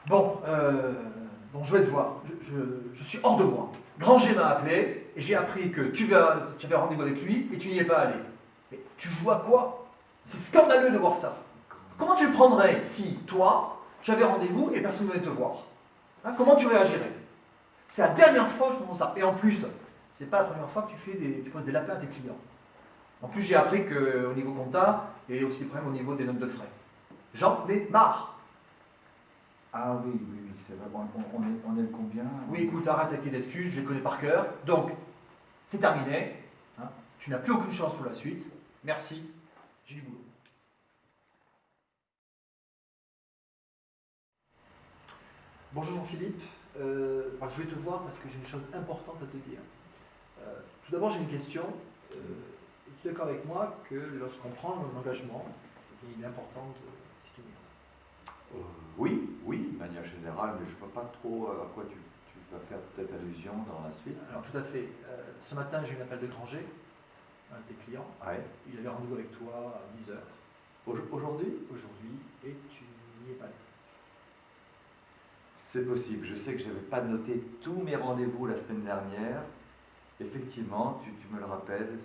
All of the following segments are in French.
Bon, je vais te voir. Je suis hors de moi. Granger m'a appelé et j'ai appris que tu avais rendez-vous avec lui et tu n'y es pas allé. Mais tu joues à quoi? C'est scandaleux de voir ça. Comment tu le prendrais si, toi, tu avais rendez-vous et personne ne venait te voir? Hein, comment tu réagirais? C'est la dernière fois que je comprends ça. Et en plus, c'est pas la première fois que tu poses des lapins à tes clients. En plus, j'ai appris qu'au niveau compta, il y avait aussi des problèmes au niveau des notes de frais. J'en ai marre. Ah oui, oui, oui, c'est vrai. Bon, on est le combien? Oui, écoute, arrête avec tes excuses, je les connais par cœur. Donc, c'est terminé. Hein. Tu n'as plus aucune chance pour la suite. Merci, j'ai du boulot. Bonjour Jean-Philippe. Je vais te voir parce que j'ai une chose importante à te dire. Tout d'abord, j'ai une question. Es-tu d'accord avec moi que lorsqu'on prend un engagement, il est important de s'y tenir? Oui, de manière générale, mais je ne vois pas trop à quoi tu vas faire peut-être allusion dans la suite. Alors tout à fait. Ce matin, j'ai eu un appel de Granger, un de tes clients. Ouais. Il avait rendez-vous avec toi à 10h. Aujourd'hui? Aujourd'hui, et tu n'y es pas allé. C'est possible. Je sais que je n'avais pas noté tous mes rendez-vous la semaine dernière. Effectivement, tu me le rappelles,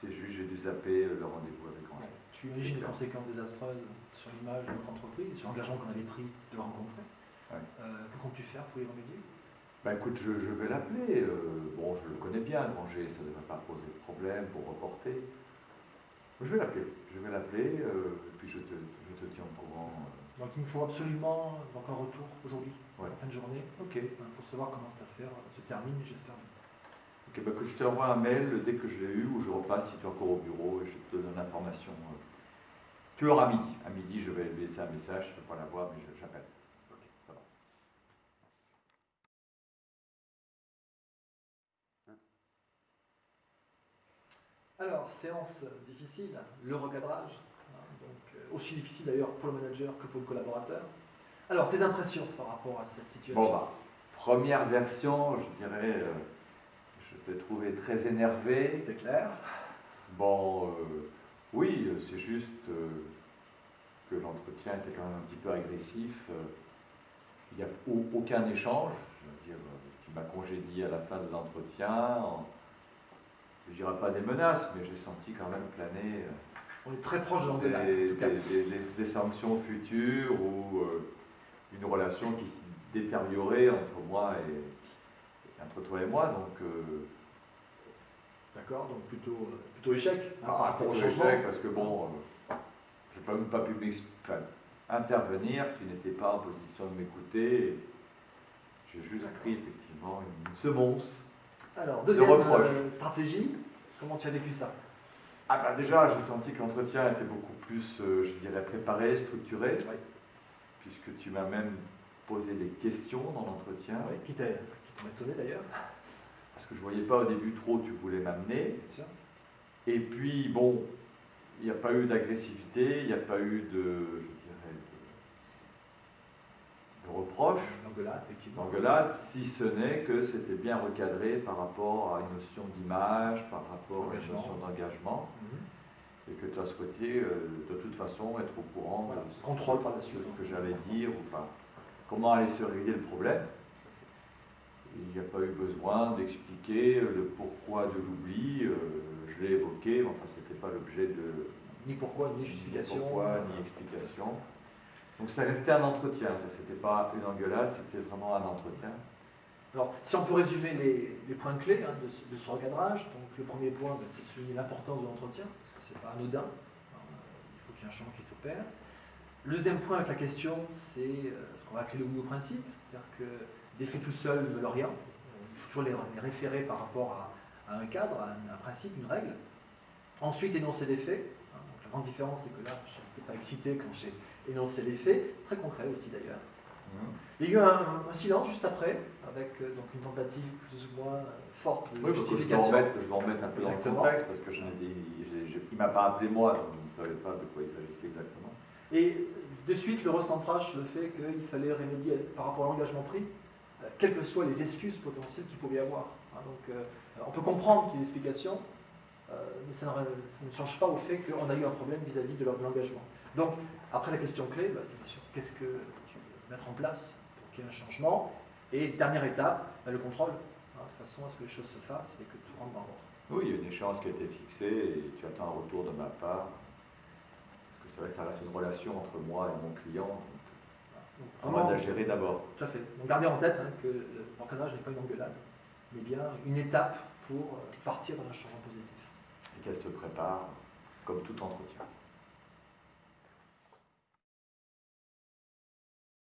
c'est juste j'ai dû zapper le rendez-vous avec Granger. Ouais. Tu imagines les conséquences désastreuses sur l'image de notre entreprise, sur l'engagement qu'on avait pris de le rencontrer. Ouais. Que comptes-tu faire pour y remédier? Bah écoute, je vais l'appeler. Bon, je le connais bien, Granger, ça ne devrait pas poser de problème pour reporter. Je vais l'appeler, et puis je te tiens au courant. Donc il me faut absolument donc un retour aujourd'hui, Ouais. en fin de journée, Ok. pour savoir comment cette affaire se termine, j'espère. Ok, bah que je te envoie un mail dès que je l'ai eu, ou je repasse si tu es encore au bureau et je te donne l'information. Tu l'auras à midi. À midi, je vais laisser un message, je ne peux pas l'avoir, mais j'appelle. Ok, ça va. Alors, séance difficile, le recadrage, hein, donc aussi difficile d'ailleurs pour le manager que pour le collaborateur. Alors, tes impressions par rapport à cette situation? Bon, bah, première version, je dirais, je t'ai trouvé très énervé. C'est clair. Bon, oui, c'est juste que l'entretien était quand même un petit peu agressif. Il n'y a aucun échange. Je veux dire, tu m'as congédié à la fin de l'entretien. Je ne dirais pas des menaces, mais j'ai senti quand même planer On est très proche de l'engueulade. des sanctions futures ou une relation qui se détériorait entre toi et moi. Donc, d'accord, donc plutôt échec par rapport au plutôt changement. échec, parce que bon, je n'ai même pas pu intervenir, tu n'étais pas en position de m'écouter. J'ai juste pris effectivement une semonce. Alors, de deuxième reproche. stratégie, comment tu as vécu ça? Ah bah déjà, j'ai senti que l'entretien était beaucoup plus, je dirais, préparé, structuré, Oui. puisque tu m'as même posé des questions dans l'entretien. Oui, qui t'ont étonné d'ailleurs. Parce que je ne voyais pas au début trop où tu voulais m'amener. Bien sûr. Et puis, bon, il n'y a pas eu d'agressivité, il n'y a pas eu de reproches, L'engueulade, effectivement. d'engueulade, si ce n'est que c'était bien recadré par rapport à une notion d'image, par rapport à une notion d'engagement, et que tu as souhaité de toute façon être au courant de contrôle par la suite, ce que j'allais dire, enfin, comment allait se régler le problème. Il n'y a pas eu besoin d'expliquer le pourquoi de l'oubli, je l'ai évoqué, mais enfin, ce n'était pas l'objet de... Ni pourquoi, ni justification. Ni pourquoi, ni explication. Donc ça restait un entretien, ce n'était pas une engueulade, c'était vraiment un entretien. Alors, si on peut résumer les points clés de ce recadrage, donc le premier point, c'est souligner l'importance de l'entretien, parce que ce n'est pas anodin, il faut qu'il y ait un changement qui s'opère. Le deuxième point avec la question, c'est ce qu'on va appeler le oui au principe, c'est-à-dire que des faits tout seuls ne valent rien, il faut toujours les référer par rapport à un cadre, à un principe, une règle. Ensuite, énoncer des faits. Donc, la grande différence, c'est que là, je n'étais pas excité quand j'ai énoncé les faits, très concret aussi d'ailleurs. Il y a eu un silence juste après, avec donc une tentative plus ou moins forte de justification. Que je vais en remettre un peu dans le contexte, parce que il ne m'a pas appelé moi, donc je ne savais pas de quoi il s'agissait exactement. Et de suite, le recentrage sur le fait qu'il fallait remédier par rapport à l'engagement pris, quelles que soient les excuses potentielles qu'il pouvait y avoir. Donc, on peut comprendre qu'il y ait des explications, mais ça ne change pas au fait qu'on a eu un problème vis-à-vis de l'engagement. Donc, après la question clé, c'est bien sûr, qu'est-ce que tu veux mettre en place qu'il y ait un changement. Et dernière étape, le contrôle, de façon à ce que les choses se fassent et que tout rentre dans l'ordre. Oui, il y a une échéance qui a été fixée et tu attends un retour de ma part. Parce que c'est vrai que ça reste une relation entre moi et mon client. Donc, on va la gérer d'abord. Tout à fait. Donc gardez en tête que l'encadrage n'est pas une engueulade, mais bien une étape pour partir dans un changement positif. Et qu'elle se prépare comme tout entretien.